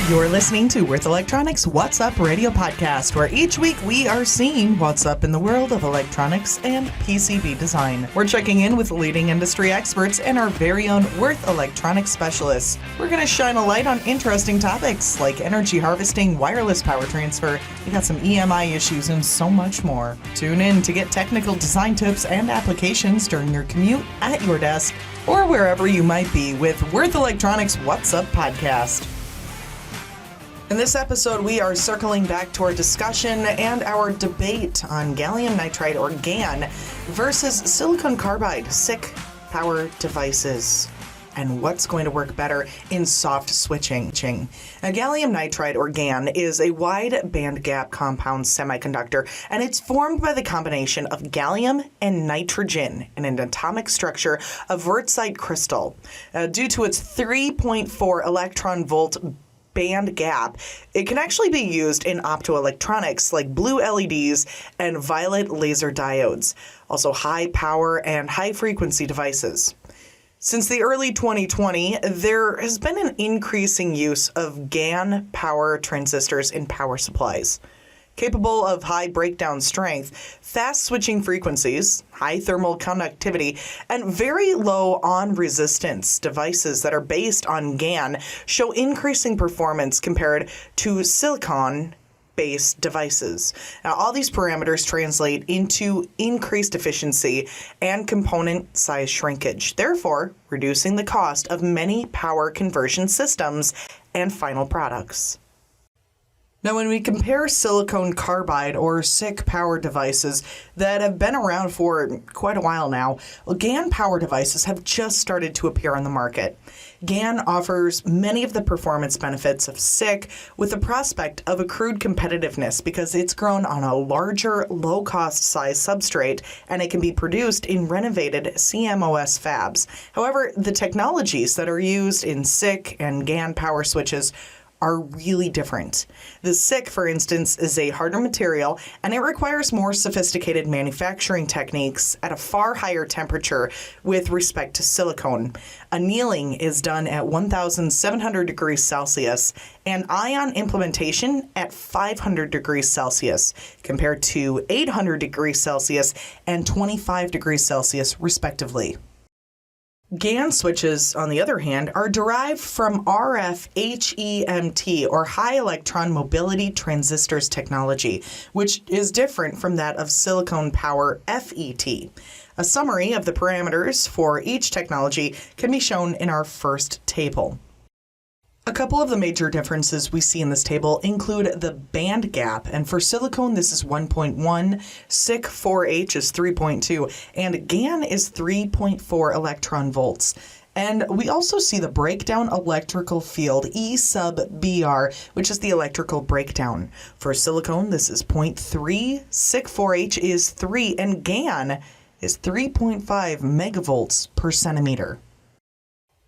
You're listening to Würth Elektronik's What's Up radio podcast, where each week we are seeing what's up in the world of electronics and PCB design. We're checking in with leading industry experts and our very own Würth Elektronik specialists. We're going to shine a light on interesting topics like energy harvesting, wireless power transfer, we got some EMI issues, and so much more. Tune in to get technical design tips and applications during your commute, at your desk, or wherever you might be with Würth Elektronik's What's Up podcast. In this episode, we are circling back to our discussion and our debate on gallium nitride, or GaN, versus silicon carbide, SiC power devices, and what's going to work better in soft switching. Now, gallium nitride, or GaN, is a wide bandgap compound semiconductor, and it's formed by the combination of gallium and nitrogen in an atomic structure of quartzite crystal. Due to its 3.4 electron volt band gap, it can actually be used in optoelectronics like blue LEDs and violet laser diodes, also high power and high frequency devices. Since the early 2020, there has been an increasing use of GaN power transistors in power supplies. Capable of high breakdown strength, fast switching frequencies, high thermal conductivity, and very low on-resistance devices that are based on GaN show increasing performance compared to silicon-based devices. Now, all these parameters translate into increased efficiency and component size shrinkage, therefore reducing the cost of many power conversion systems and final products. Now, when we compare silicon carbide or SiC power devices that have been around for quite a while now, GaN power devices have just started to appear on the market. GaN offers many of the performance benefits of SiC with the prospect of accrued competitiveness because it's grown on a larger, low-cost size substrate, and it can be produced in renovated CMOS fabs. However, the technologies that are used in SiC and GaN power switches are really different. The SiC, for instance, is a harder material, and it requires more sophisticated manufacturing techniques at a far higher temperature with respect to silicone. Annealing is done at 1,700 degrees Celsius, and ion implementation at 500 degrees Celsius, compared to 800 degrees Celsius and 25 degrees Celsius, respectively. GaN switches, on the other hand, are derived from RF HEMT, or high electron mobility transistors technology, which is different from that of silicon power FET. A summary of the parameters for each technology can be shown in our first table. A couple of the major differences we see in this table include the band gap, and for silicon this is 1.1, SiC 4H is 3.2, and GaN is 3.4 electron volts. And we also see the breakdown electrical field E sub BR, which is the electrical breakdown. For silicon this is 0.3, SiC 4H is 3, and GaN is 3.5 megavolts per centimeter.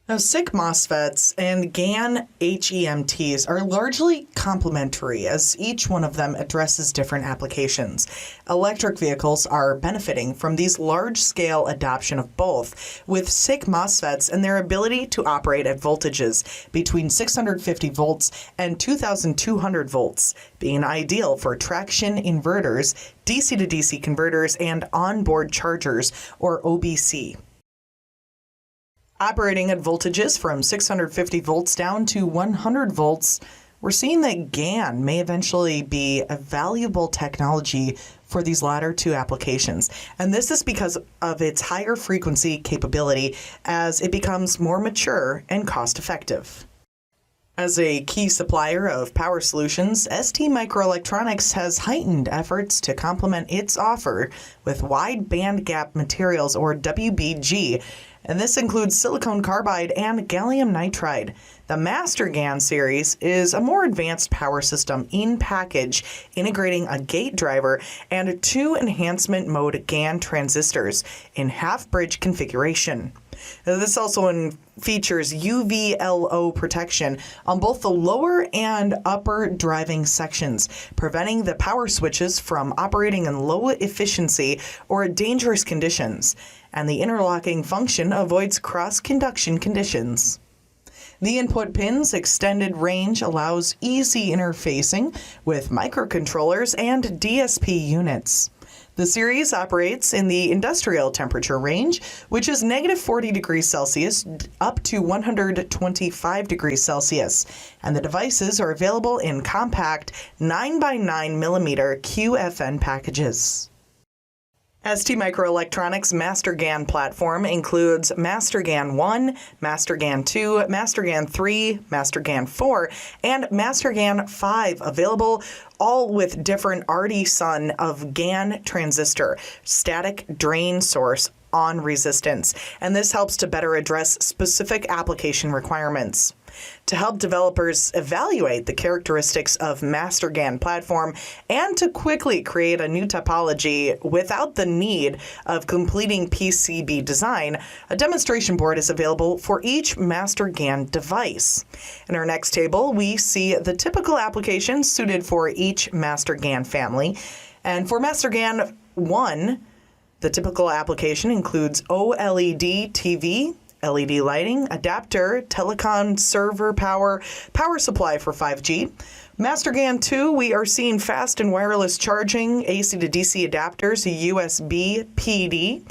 Now, SiC MOSFETs and GaN HEMTs are largely complementary, as each one of them addresses different applications. Electric vehicles are benefiting from these large-scale adoption of both, with SiC MOSFETs and their ability to operate at voltages between 650 volts and 2,200 volts, being ideal for traction inverters, DC-to-DC converters, and onboard chargers, or OBC. Operating at voltages from 650 volts down to 100 volts, we're seeing that GaN may eventually be a valuable technology for these latter two applications. And this is because of its higher frequency capability as it becomes more mature and cost-effective. As a key supplier of power solutions, STMicroelectronics has heightened efforts to complement its offer with wide bandgap materials, or WBG, and this includes silicon carbide and gallium nitride. The Master GaN series is a more advanced power system in package, integrating a gate driver and two enhancement mode GaN transistors in half-bridge configuration. This also features UVLO protection on both the lower and upper driving sections, preventing the power switches from operating in low efficiency or dangerous conditions, and the interlocking function avoids cross-conduction conditions. The input pin's extended range allows easy interfacing with microcontrollers and DSP units. The series operates in the industrial temperature range, which is -40 degrees Celsius up to 125 degrees Celsius, and the devices are available in compact 9x9mm QFN packages. STMicroelectronics Master GaN platform includes Master GaN 1, Master GaN 2, Master GaN 3, Master GaN 4, and Master GaN 5 available, all with different RD Sun of GaN transistor, static drain source on resistance, and this helps to better address specific application requirements. To help developers evaluate the characteristics of Master GaN platform and to quickly create a new topology without the need of completing PCB design, a demonstration board is available for each Master GaN device. In our next table, we see the typical applications suited for each Master GaN family. And for Master GaN 1, the typical application includes OLED TV, LED lighting, adapter, telecom server power, power supply for 5G. Master GaN 2, we are seeing fast and wireless charging, AC to DC adapters, USB PD.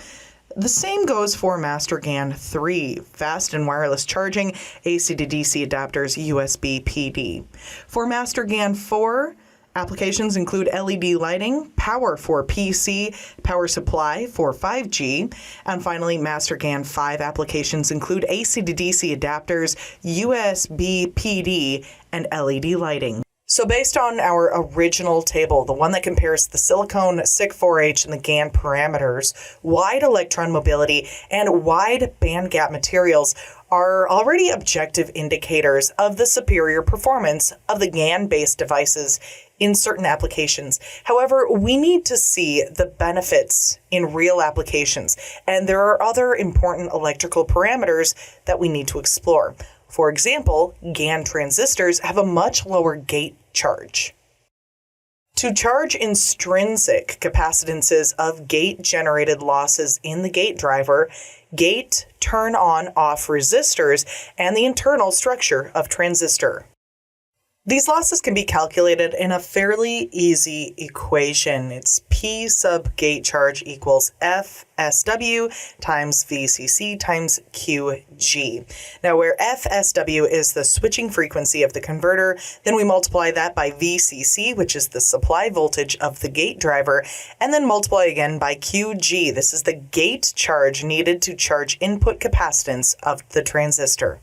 The same goes for Master GaN 3, fast and wireless charging, AC to DC adapters, USB PD. For Master GaN 4, applications include LED lighting, power for PC, power supply for 5G, and finally, Master GaN 5 applications include AC to DC adapters, USB PD, and LED lighting. So based on our original table, the one that compares the silicon SiC4H and the GaN parameters, wide electron mobility, and wide bandgap materials are already objective indicators of the superior performance of the GaN-based devices in certain applications. However, we need to see the benefits in real applications, and there are other important electrical parameters that we need to explore. For example, GaN transistors have a much lower gate charge. To charge intrinsic capacitances of gate-generated losses in the gate driver, gate turn-on-off resistors, and the internal structure of transistor. These losses can be calculated in a fairly easy equation. It's P sub gate charge equals FSW times VCC times QG. Now, where FSW is the switching frequency of the converter, then we multiply that by VCC, which is the supply voltage of the gate driver, and then multiply again by QG. This is the gate charge needed to charge input capacitance of the transistor.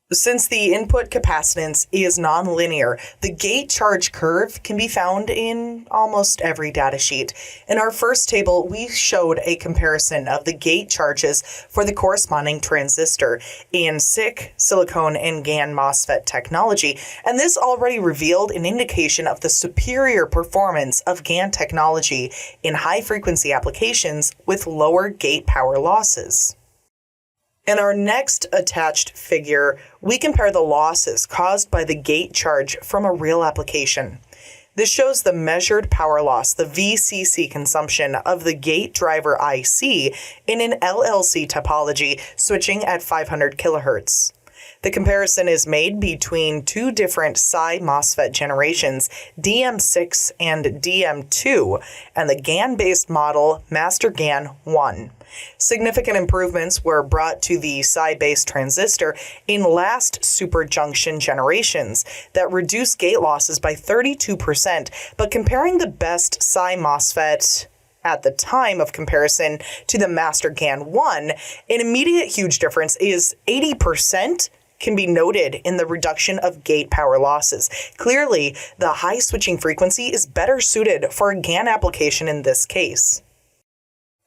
Since the input capacitance is nonlinear, the gate charge curve can be found in almost every datasheet. In our first table, we showed a comparison of the gate charges for the corresponding transistor in SiC, silicon, and GaN MOSFET technology, and this already revealed an indication of the superior performance of GaN technology in high-frequency applications with lower gate power losses. In our next attached figure, we compare the losses caused by the gate charge from a real application. This shows the measured power loss, the VCC consumption of the gate driver IC in an LLC topology switching at 500 kHz. The comparison is made between two different SI MOSFET generations, DM6 and DM2, and the GaN-based model Master GaN 1. Significant improvements were brought to the SI-based transistor in last superjunction generations that reduced gate losses by 32%, but comparing the best SI MOSFET at the time of comparison to the Master GaN 1, an immediate huge difference is 80% can be noted in the reduction of gate power losses. Clearly, the high switching frequency is better suited for a GaN application in this case.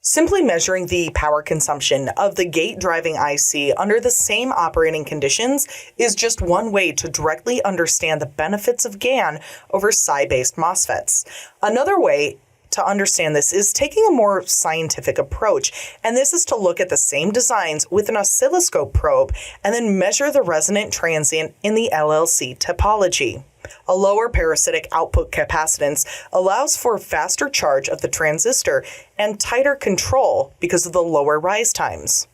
Simply measuring the power consumption of the gate driving IC under the same operating conditions is just one way to directly understand the benefits of GaN over SI-based MOSFETs. Another way to understand this is taking a more scientific approach, and this is to look at the same designs with an oscilloscope probe and then measure the resonant transient in the LLC topology. A lower parasitic output capacitance allows for faster charge of the transistor and tighter control because of the lower rise times.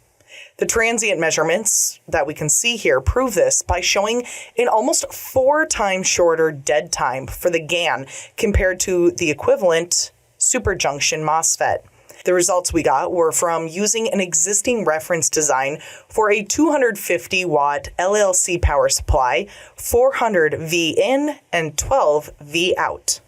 The transient measurements that we can see here prove this by showing an almost 4 times shorter dead time for the GaN compared to the equivalent superjunction MOSFET. The results we got were from using an existing reference design for a 250 watt LLC power supply, 400 V in and 12 V out.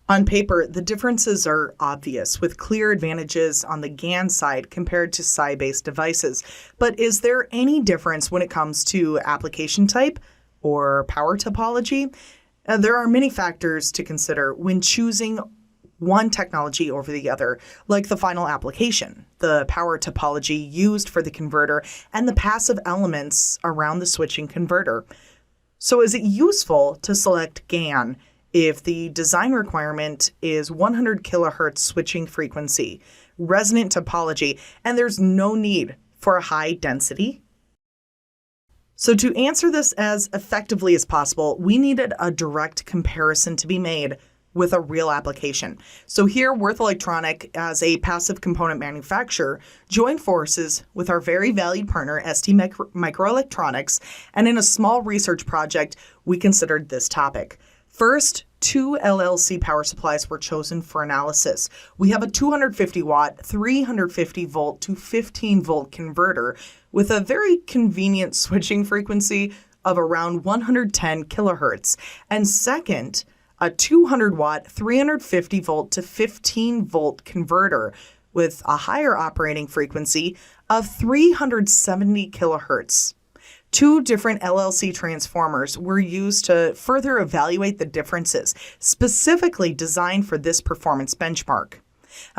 On paper, the differences are obvious, with clear advantages on the GaN side compared to Si-based devices. But is there any difference when it comes to application type or power topology? There are many factors to consider when choosing one technology over the other, like the final application, the power topology used for the converter, and the passive elements around the switching converter. So is it useful to select GaN if the design requirement is 100 kilohertz switching frequency, resonant topology, and there's no need for a high density? So to answer this as effectively as possible, we needed a direct comparison to be made with a real application. So here, Würth Elektronik, as a passive component manufacturer, joined forces with our very valued partner, STMicroelectronics, and in a small research project, we considered this topic. First, 2 LLC power supplies were chosen for analysis. We have a 250 watt, 350 volt to 15 volt converter with a very convenient switching frequency of around 110 kilohertz. And second, a 200 watt, 350 volt to 15 volt converter with a higher operating frequency of 370 kilohertz. 2 different LLC transformers were used to further evaluate the differences, specifically designed for this performance benchmark.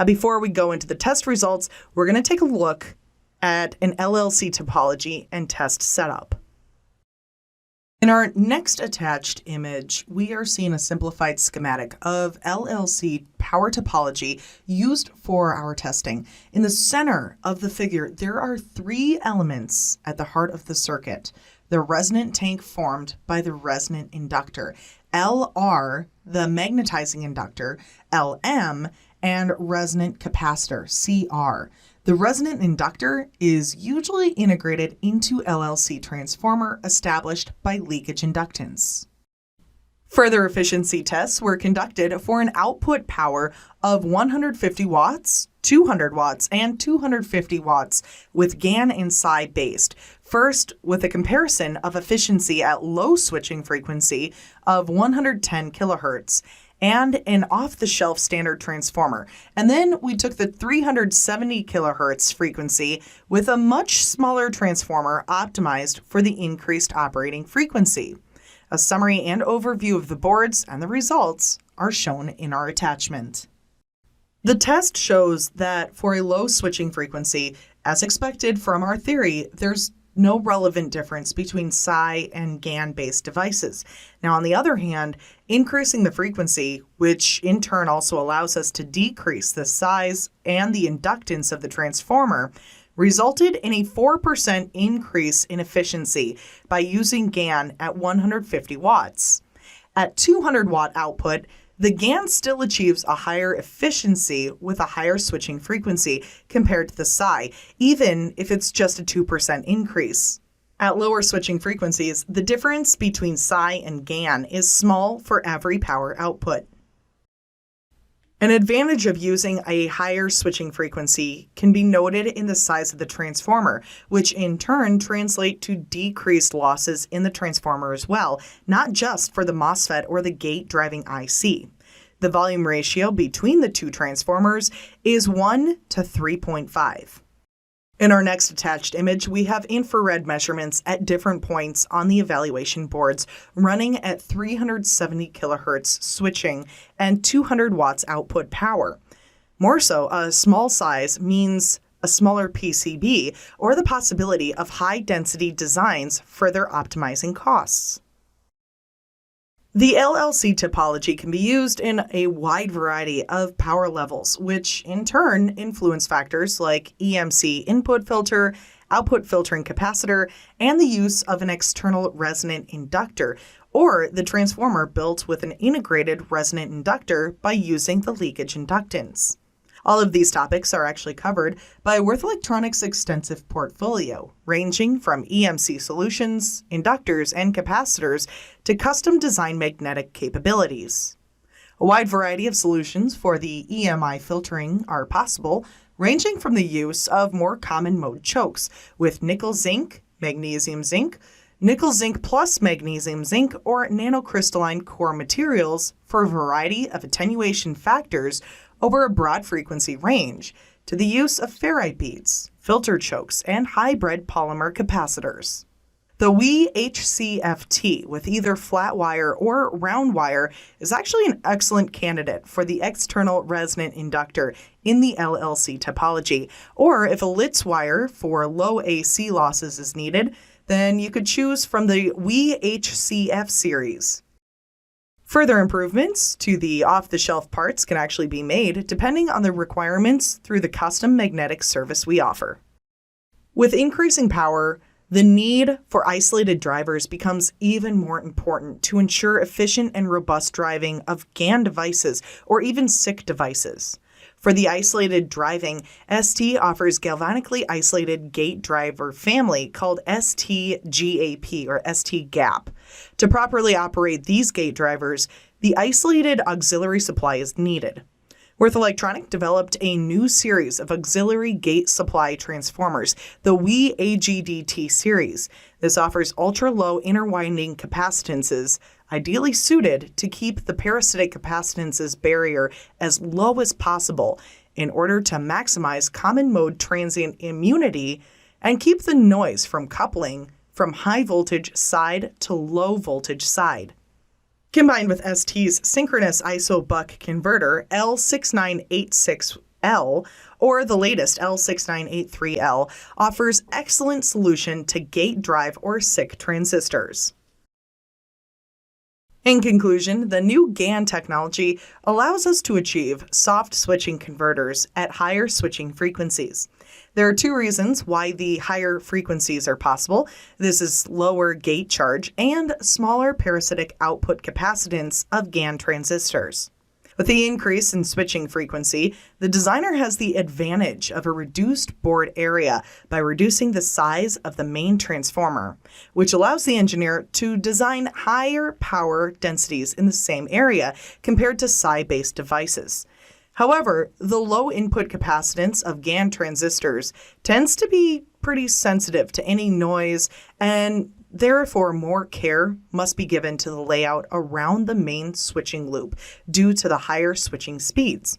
Before we go into the test results, we're going to take a look at an LLC topology and test setup. In our next attached image, we are seeing a simplified schematic of LLC power topology used for our testing. In the center of the figure, there are 3 elements at the heart of the circuit. The resonant tank formed by the resonant inductor, LR, the magnetizing inductor, LM, and resonant capacitor, CR. The resonant inductor is usually integrated into LLC transformer established by leakage inductance. Further efficiency tests were conducted for an output power of 150 watts, 200 watts, and 250 watts with GaN and Si-based. First, with a comparison of efficiency at low switching frequency of 110 kilohertz, and an off-the-shelf standard transformer. And then we took the 370 kilohertz frequency with a much smaller transformer optimized for the increased operating frequency. A summary and overview of the boards and the results are shown in our attachment. The test shows that for a low switching frequency, as expected from our theory, there's no relevant difference between Si and GaN-based devices. Now, on the other hand, increasing the frequency, which in turn also allows us to decrease the size and the inductance of the transformer, resulted in a 4% increase in efficiency by using GaN at 150 watts. At 200 watt output, the GaN still achieves a higher efficiency with a higher switching frequency compared to the Si, even if it's just a 2% increase. At lower switching frequencies, the difference between Si and GaN is small for every power output. An advantage of using a higher switching frequency can be noted in the size of the transformer, which in turn translate to decreased losses in the transformer as well, not just for the MOSFET or the gate driving IC. The volume ratio between the 2 transformers is 1 to 3.5. In our next attached image, we have infrared measurements at different points on the evaluation boards running at 370 kilohertz switching and 200 watts output power. More so, a small size means a smaller PCB or the possibility of high-density designs further optimizing costs. The LLC topology can be used in a wide variety of power levels, which in turn influence factors like EMC input filter, output filtering capacitor, and the use of an external resonant inductor, or the transformer built with an integrated resonant inductor by using the leakage inductance. All of these topics are actually covered by Würth Elektronik's extensive portfolio, ranging from EMC solutions, inductors, and capacitors to custom design magnetic capabilities. A wide variety of solutions for the EMI filtering are possible, ranging from the use of more common mode chokes with nickel-zinc, magnesium-zinc, nickel-zinc plus magnesium-zinc, or nanocrystalline core materials for a variety of attenuation factors over a broad frequency range, to the use of ferrite beads, filter chokes, and hybrid polymer capacitors. The HCFT with either flat wire or round wire is actually an excellent candidate for the external resonant inductor in the LLC topology, or if a Litz wire for low AC losses is needed, then you could choose from the HCF series. Further improvements to the off-the-shelf parts can actually be made depending on the requirements through the custom magnetic service we offer. With increasing power, the need for isolated drivers becomes even more important to ensure efficient and robust driving of GaN devices or even SiC devices. For the isolated driving, ST offers galvanically isolated gate driver family called ST-GAP or ST-GAP. To properly operate these gate drivers, the isolated auxiliary supply is needed. Würth Elektronik developed a new series of auxiliary gate supply transformers, the AGDT series. This offers ultra-low interwinding capacitances, ideally suited to keep the parasitic capacitances barrier as low as possible in order to maximize common mode transient immunity and keep the noise from coupling from high voltage side to low voltage side. Combined with ST's synchronous ISO buck converter L6986L or the latest L6983L offers excellent solution to gate drive or SiC transistors. In conclusion, the new GaN technology allows us to achieve soft switching converters at higher switching frequencies. There are two reasons why the higher frequencies are possible. This is lower gate charge and smaller parasitic output capacitance of GaN transistors. With the increase in switching frequency, the designer has the advantage of a reduced board area by reducing the size of the main transformer, which allows the engineer to design higher power densities in the same area compared to SiC-based devices. However, the low input capacitance of GaN transistors tends to be pretty sensitive to any noise, and therefore more care must be given to the layout around the main switching loop due to the higher switching speeds.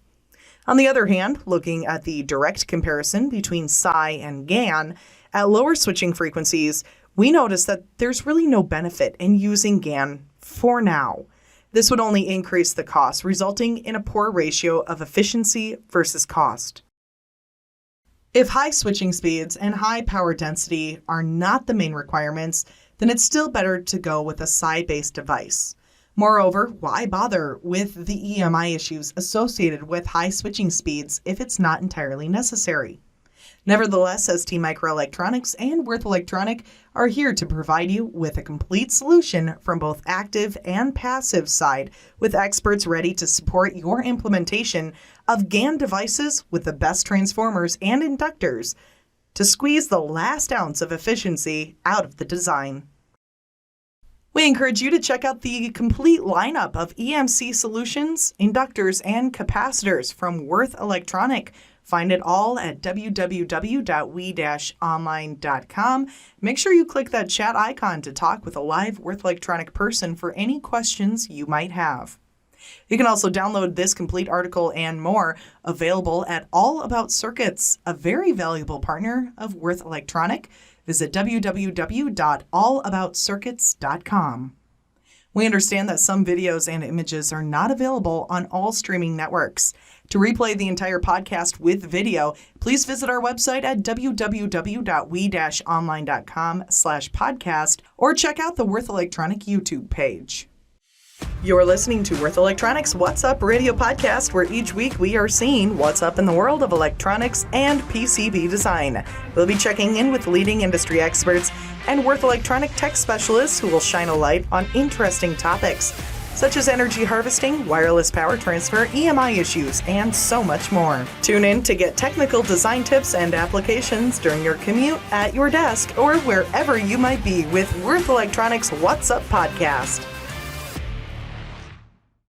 On the other hand, looking at the direct comparison between SiC and GaN, at lower switching frequencies, we notice that there's really no benefit in using GaN for now. This would only increase the cost, resulting in a poor ratio of efficiency versus cost. If high switching speeds and high power density are not the main requirements, then it's still better to go with a SiC-based device. Moreover, why bother with the EMI issues associated with high switching speeds if it's not entirely necessary? Nevertheless, STMicroelectronics and Würth Elektronik are here to provide you with a complete solution from both active and passive side, with experts ready to support your implementation of GaN devices with the best transformers and inductors to squeeze the last ounce of efficiency out of the design. We encourage you to check out the complete lineup of EMC solutions, inductors, and capacitors from Würth Elektronik. Find it all at www.we-online.com. Make sure you click that chat icon to talk with a live Würth Elektronik person for any questions you might have. You can also download this complete article and more, available at All About Circuits, a very valuable partner of Würth Elektronik. Visit www.allaboutscircuits.com. We understand that some videos and images are not available on all streaming networks. To replay the entire podcast with video, please visit our website at www.we-online.com/podcast or check out the Würth Elektronik YouTube page. You're listening to Würth Elektronik's What's Up radio podcast, where each week we are seeing what's up in the world of electronics and PCB design. We'll be checking in with leading industry experts and Würth Elektronik tech specialists who will shine a light on interesting topics. such as energy harvesting, wireless power transfer, EMI issues, and so much more. Tune in to get technical design tips and applications during your commute, at your desk, or wherever you might be with Würth Elektronik's What's Up podcast.